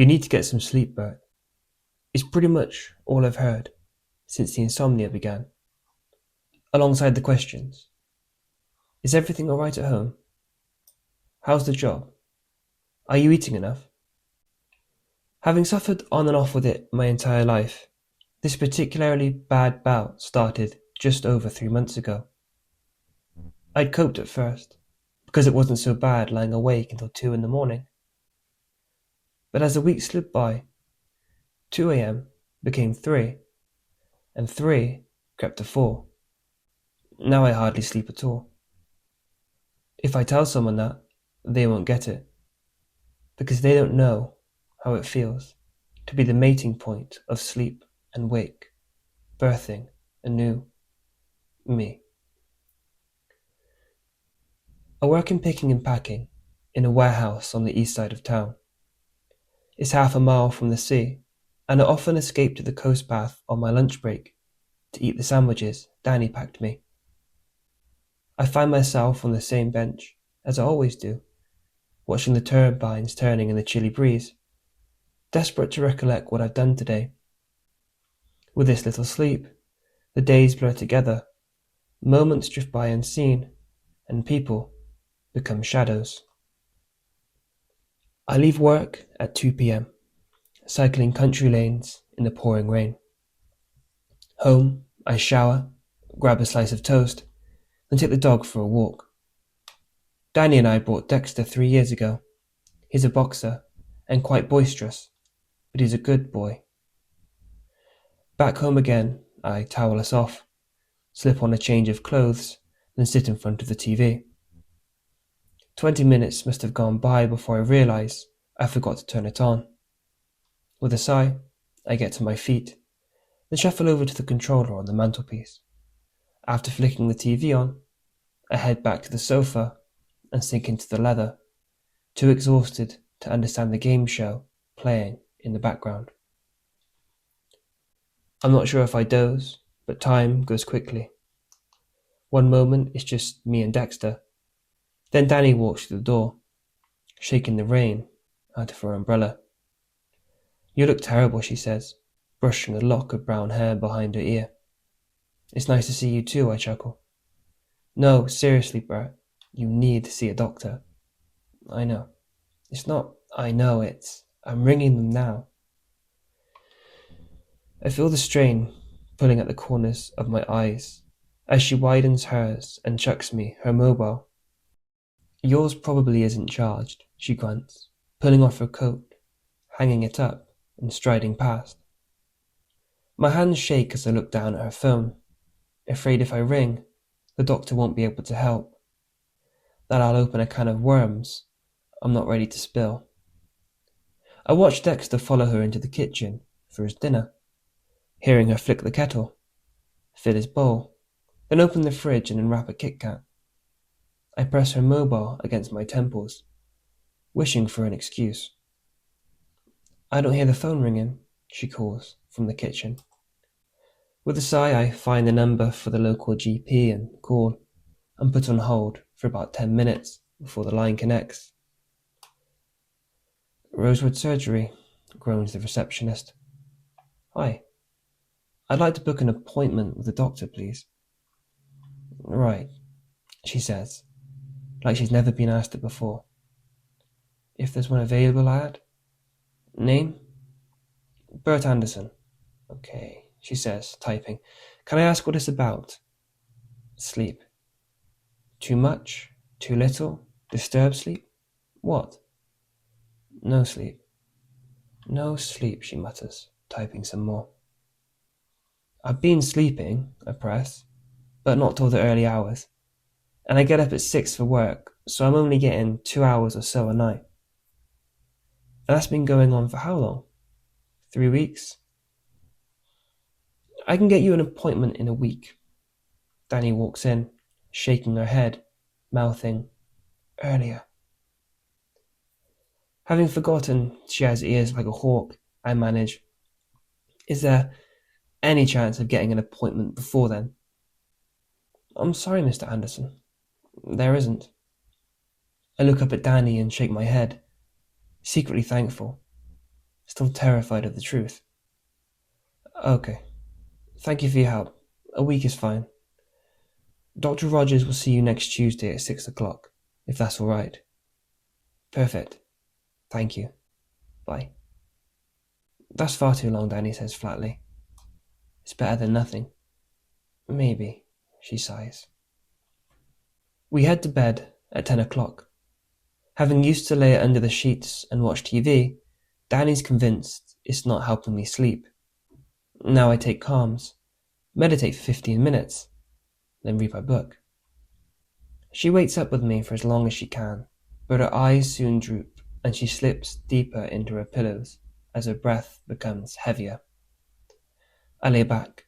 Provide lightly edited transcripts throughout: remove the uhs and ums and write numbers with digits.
You need to get some sleep, Bert. It's pretty much all I've heard since the insomnia began. Alongside the questions. Is everything alright at home? How's the job? Are you eating enough? Having suffered on and off with it my entire life, this particularly bad bout started just over 3 months ago. I'd coped at first, because it wasn't so bad lying awake until 2 in the morning. But as the weeks slipped by, 2 a.m. became 3, and 3 crept to 4. Now I hardly sleep at all. If I tell someone that, they won't get it, because they don't know how it feels to be the mating point of sleep and wake, birthing a new me. I work in picking and packing in a warehouse on the east side of town. It's half a mile from the sea, and I often escape to the coast path on my lunch break to eat the sandwiches Danny packed me. I find myself on the same bench as I always do, watching the turbines turning in the chilly breeze, desperate to recollect what I've done today. With this little sleep, the days blur together, moments drift by unseen, and people become shadows. I leave work at 2 p.m, cycling country lanes in the pouring rain. Home, I shower, grab a slice of toast, and take the dog for a walk. Danny and I bought Dexter 3 years ago. He's a boxer and quite boisterous, but he's a good boy. Back home again, I towel us off, slip on a change of clothes, then sit in front of the TV. 20 minutes must have gone by before I realise I forgot to turn it on. With a sigh, I get to my feet, then shuffle over to the controller on the mantelpiece. After flicking the TV on, I head back to the sofa and sink into the leather, too exhausted to understand the game show playing in the background. I'm not sure if I doze, but time goes quickly. One moment it's just me and Dexter. Then Danny walks through the door, shaking the rain out of her umbrella. You look terrible, she says, brushing a lock of brown hair behind her ear. It's nice to see you too, I chuckle. No, seriously, Bert, you need to see a doctor. I know. It's not, I know, it's, I'm ringing them now. I feel the strain pulling at the corners of my eyes as she widens hers and chucks me her mobile. Yours probably isn't charged, she grunts, pulling off her coat, hanging it up and striding past. My hands shake as I look down at her phone, afraid if I ring, the doctor won't be able to help, that I'll open a can of worms I'm not ready to spill. I watch Dexter follow her into the kitchen for his dinner, hearing her flick the kettle, fill his bowl, then open the fridge and unwrap a Kit Kat. I press her mobile against my temples, wishing for an excuse. I don't hear the phone ringing, she calls from the kitchen. With a sigh, I find the number for the local GP and call, and put on hold for about 10 minutes before the line connects. Rosewood Surgery, groans the receptionist. Hi. I'd like to book an appointment with the doctor, please. Right, she says, like she's never been asked it before. If there's one available, I add. Name? Bert Anderson. Okay, she says, typing. Can I ask what it's about? Sleep. Too much? Too little? Disturbed sleep? What? No sleep. No sleep, she mutters, typing some more. I've been sleeping, I press, but not till the early hours, and I get up at 6 for work, so I'm only getting 2 hours or so a night. And that's been going on for how long? 3 weeks? I can get you an appointment in a week. Danny walks in, shaking her head, mouthing, earlier. Having forgotten she has ears like a hawk, I manage. Is there any chance of getting an appointment before then? I'm sorry, Mr. Anderson. There isn't. I look up at Danny and shake my head, secretly thankful. still terrified of the truth. Okay. Thank you for your help. A week is fine. Dr. Rogers will see you next Tuesday at 6 o'clock, if that's all right. Perfect. Thank you. Bye. That's far too long, Danny says flatly. It's better than nothing. Maybe, she sighs. We head to bed at 10 o'clock. Having used to lay under the sheets and watch TV, Danny's convinced it's not helping me sleep. Now I take calms, meditate for 15 minutes, then read my book. She waits up with me for as long as she can, but her eyes soon droop and she slips deeper into her pillows as her breath becomes heavier. I lay back,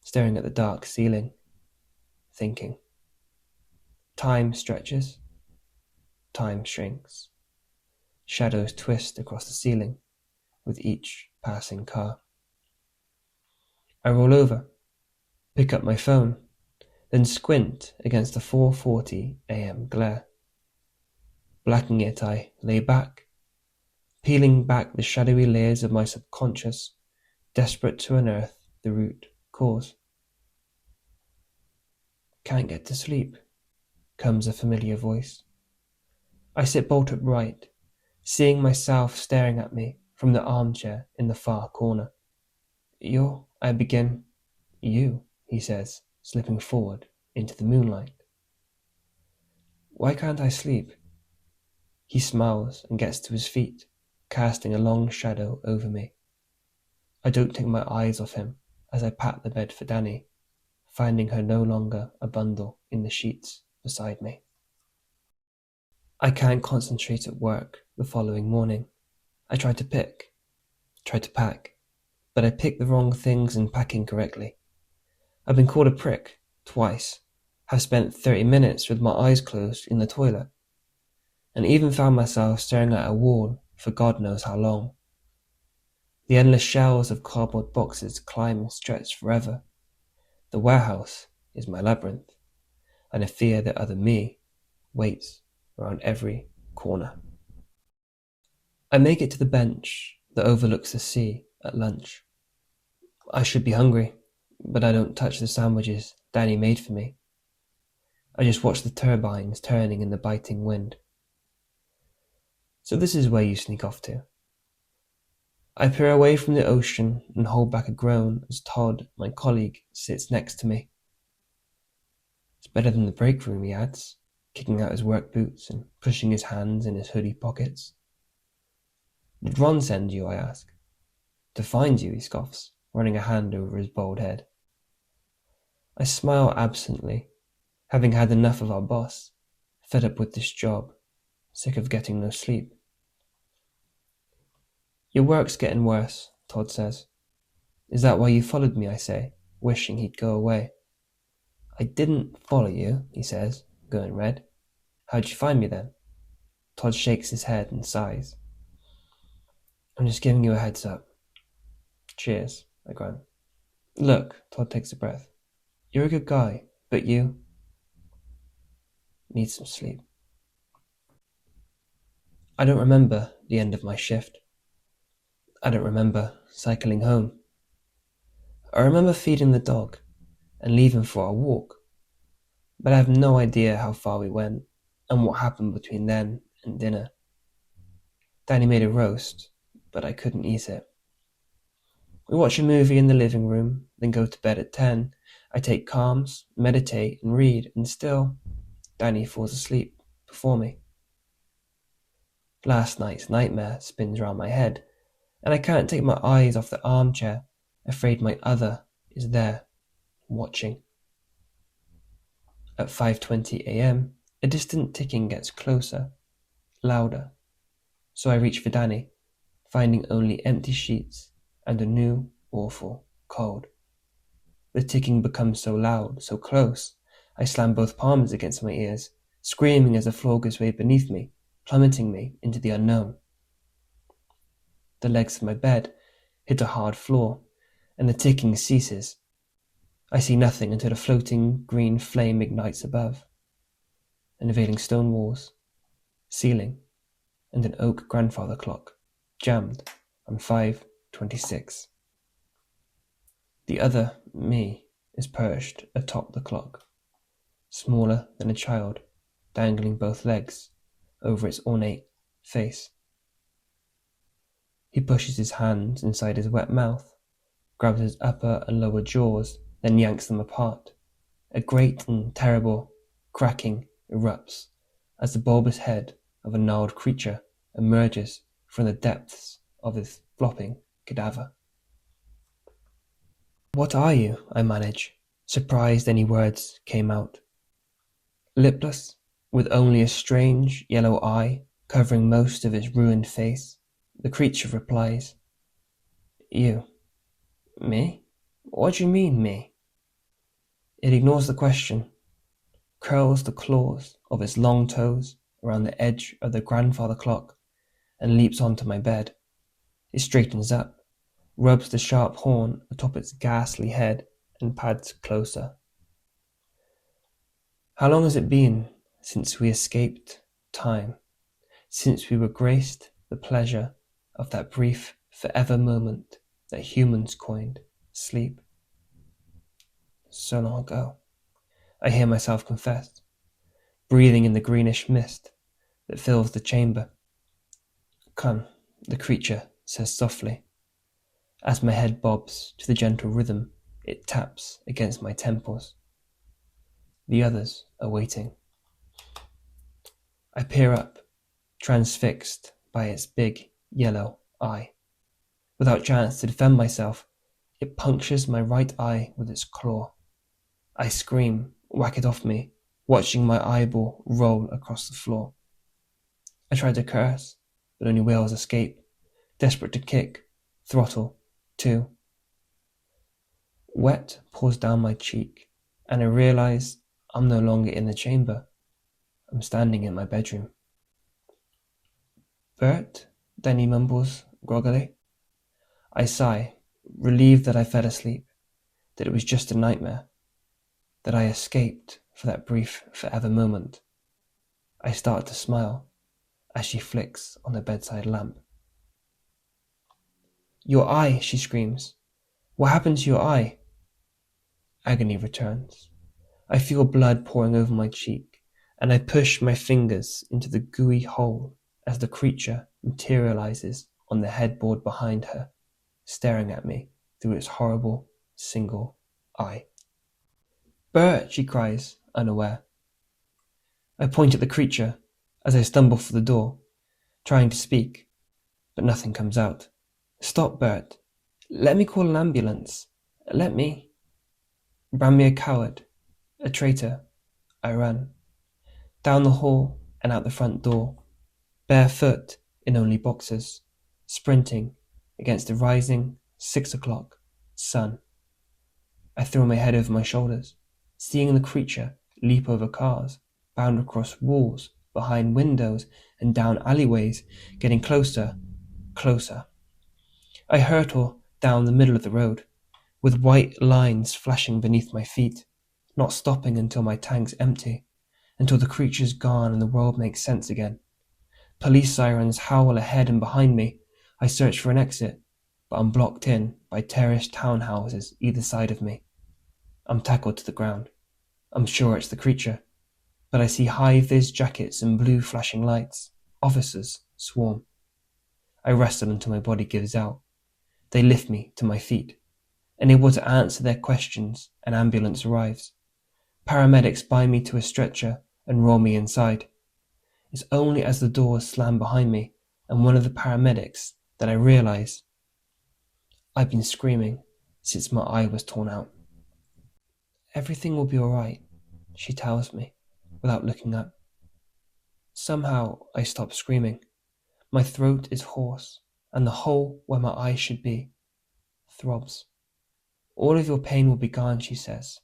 staring at the dark ceiling, thinking. Time stretches. Time shrinks. Shadows twist across the ceiling with each passing car. I roll over, pick up my phone, then squint against the 4:40 a.m. glare. Blacking it, I lay back, peeling back the shadowy layers of my subconscious, desperate to unearth the root cause. Can't get to sleep, comes a familiar voice. I sit bolt upright, seeing myself staring at me from the armchair in the far corner. I begin. You, he says, slipping forward into the moonlight. Why can't I sleep? He smiles and gets to his feet, casting a long shadow over me. I don't take my eyes off him as I pat the bed for Danny, finding her no longer a bundle in the sheets beside me. I can't concentrate at work the following morning. I try to pack, but I pick the wrong things in packing correctly. I've been called a prick twice, have spent 30 minutes with my eyes closed in the toilet, and even found myself staring at a wall for God knows how long. The endless shelves of cardboard boxes climb and stretch forever. The warehouse is my labyrinth, and a fear that other me waits around every corner. I make it to the bench that overlooks the sea at lunch. I should be hungry, but I don't touch the sandwiches Danny made for me. I just watch the turbines turning in the biting wind. So this is where you sneak off to. I peer away from the ocean and hold back a groan as Todd, my colleague, sits next to me. It's better than the break room, he adds, kicking out his work boots and pushing his hands in his hoodie pockets. Did Ron send you, I ask. To find you, he scoffs, running a hand over his bald head. I smile absently, having had enough of our boss, fed up with this job, sick of getting no sleep. Your work's getting worse, Todd says. Is that why you followed me, I say, wishing he'd go away. I didn't follow you, he says, going red. How'd you find me then? Todd shakes his head and sighs. I'm just giving you a heads up. Cheers, I grunt. Look, Todd takes a breath. You're a good guy, but you need some sleep. I don't remember the end of my shift. I don't remember cycling home. I remember feeding the dog and leaving for our walk, but I have no idea how far we went and what happened between then and dinner. Danny made a roast, but I couldn't eat it. We watch a movie in the living room, then go to bed at 10. I take calms, meditate and read, and still, Danny falls asleep before me. Last night's nightmare spins round my head, and I can't take my eyes off the armchair, afraid my other is there, watching. At 5:20 a.m, a distant ticking gets closer, louder, so I reach for Danny, finding only empty sheets and a new, awful cold. The ticking becomes so loud, so close, I slam both palms against my ears, screaming as the floor gives way beneath me, plummeting me into the unknown. The legs of my bed hit a hard floor, and the ticking ceases. I see nothing until the floating green flame ignites above, unveiling stone walls, ceiling, and an oak grandfather clock jammed on 5:26. The other me is perched atop the clock, smaller than a child, dangling both legs over its ornate face. He pushes his hands inside his wet mouth, grabs his upper and lower jaws, then yanks them apart. A great and terrible cracking erupts as the bulbous head of a gnarled creature emerges from the depths of his flopping cadaver. "What are you?" I manage, surprised any words came out. Lipless, with only a strange yellow eye covering most of its ruined face, the creature replies, "You. Me? What do you mean, me?" It ignores the question, curls the claws of its long toes around the edge of the grandfather clock, and leaps onto my bed. It straightens up, rubs the sharp horn atop its ghastly head, and pads closer. How long has it been since we escaped time, since we were graced the pleasure of that brief forever moment that humans coined sleep? So long ago, I hear myself confess, breathing in the greenish mist that fills the chamber. "Come," the creature says softly, as my head bobs to the gentle rhythm it taps against my temples. The others are waiting. I peer up, transfixed by its big yellow eye. Without chance to defend myself, it punctures my right eye with its claw. I scream, whack it off me, watching my eyeball roll across the floor. I try to curse, but only wails escape, desperate to kick, throttle, too. Wet pours down my cheek, and I realize I'm no longer in the chamber. I'm standing in my bedroom. "Bert?" Danny mumbles groggily. I sigh, relieved that I fell asleep, that it was just a nightmare, that I escaped for that brief forever moment. I start to smile as she flicks on the bedside lamp. "Your eye," she screams. "What happened to your eye?" Agony returns. I feel blood pouring over my cheek, and I push my fingers into the gooey hole as the creature materializes on the headboard behind her, staring at me through its horrible single eye. "Bert!" she cries, unaware. I point at the creature as I stumble for the door, trying to speak, but nothing comes out. "Stop, Bert. Let me call an ambulance. Let me." Brand me a coward, a traitor. I run. Down the hall and out the front door, barefoot in only boxers, sprinting against the rising 6 o'clock sun. I throw my head over my shoulders, seeing the creature leap over cars, bound across walls, behind windows, and down alleyways, getting closer, closer. I hurtle down the middle of the road, with white lines flashing beneath my feet, not stopping until my tank's empty, until the creature's gone and the world makes sense again. Police sirens howl ahead and behind me. I search for an exit, but I'm blocked in by terraced townhouses either side of me. I'm tackled to the ground. I'm sure it's the creature, but I see high-vis jackets and blue flashing lights. Officers swarm. I wrestle until my body gives out. They lift me to my feet. Unable to answer their questions, an ambulance arrives. Paramedics bind me to a stretcher and roll me inside. It's only as the doors slam behind me and one of the paramedics that I realize I've been screaming since my eye was torn out. "Everything will be all right," she tells me, without looking up. Somehow I stop screaming. My throat is hoarse, and the hole where my eye should be throbs. "All of your pain will be gone," she says,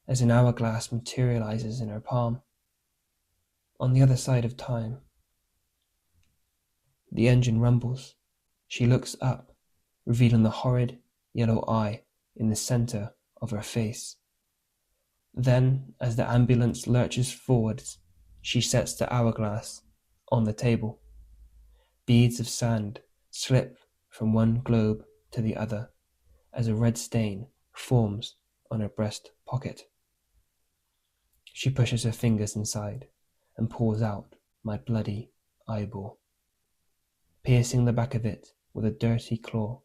as an hourglass materializes in her palm. On the other side of time. The engine rumbles. She looks up, revealing the horrid yellow eye in the center of her face. Then, as the ambulance lurches forwards, she sets the hourglass on the table. Beads of sand slip from one globe to the other as a red stain forms on her breast pocket. She pushes her fingers inside and pulls out my bloody eyeball. Piercing the back of it with a dirty claw,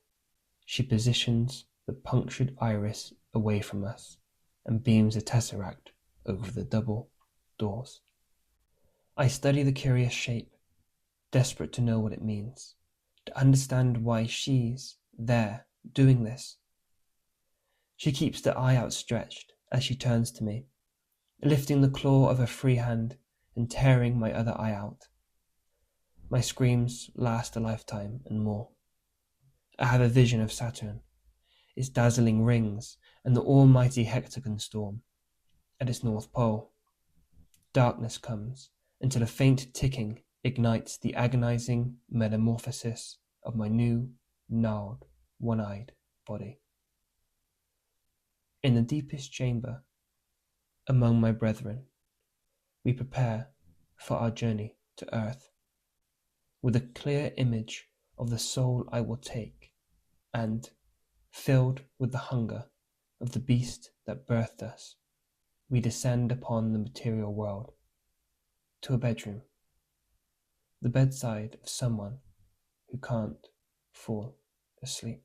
she positions the punctured iris away from us and beams a tesseract over the double doors. I study the curious shape, desperate to know what it means, to understand why she's there doing this. She keeps the eye outstretched as she turns to me, lifting the claw of her free hand and tearing my other eye out. My screams last a lifetime and more. I have a vision of Saturn, its dazzling rings, and the almighty hectagon storm at its north pole. Darkness comes until a faint ticking ignites the agonizing metamorphosis of my new, gnarled, one-eyed body. In the deepest chamber, among my brethren, we prepare for our journey to earth, with a clear image of the soul I will take, and, filled with the hunger of the beast that birthed us, we descend upon the material world, to a bedroom, the bedside of someone who can't fall asleep.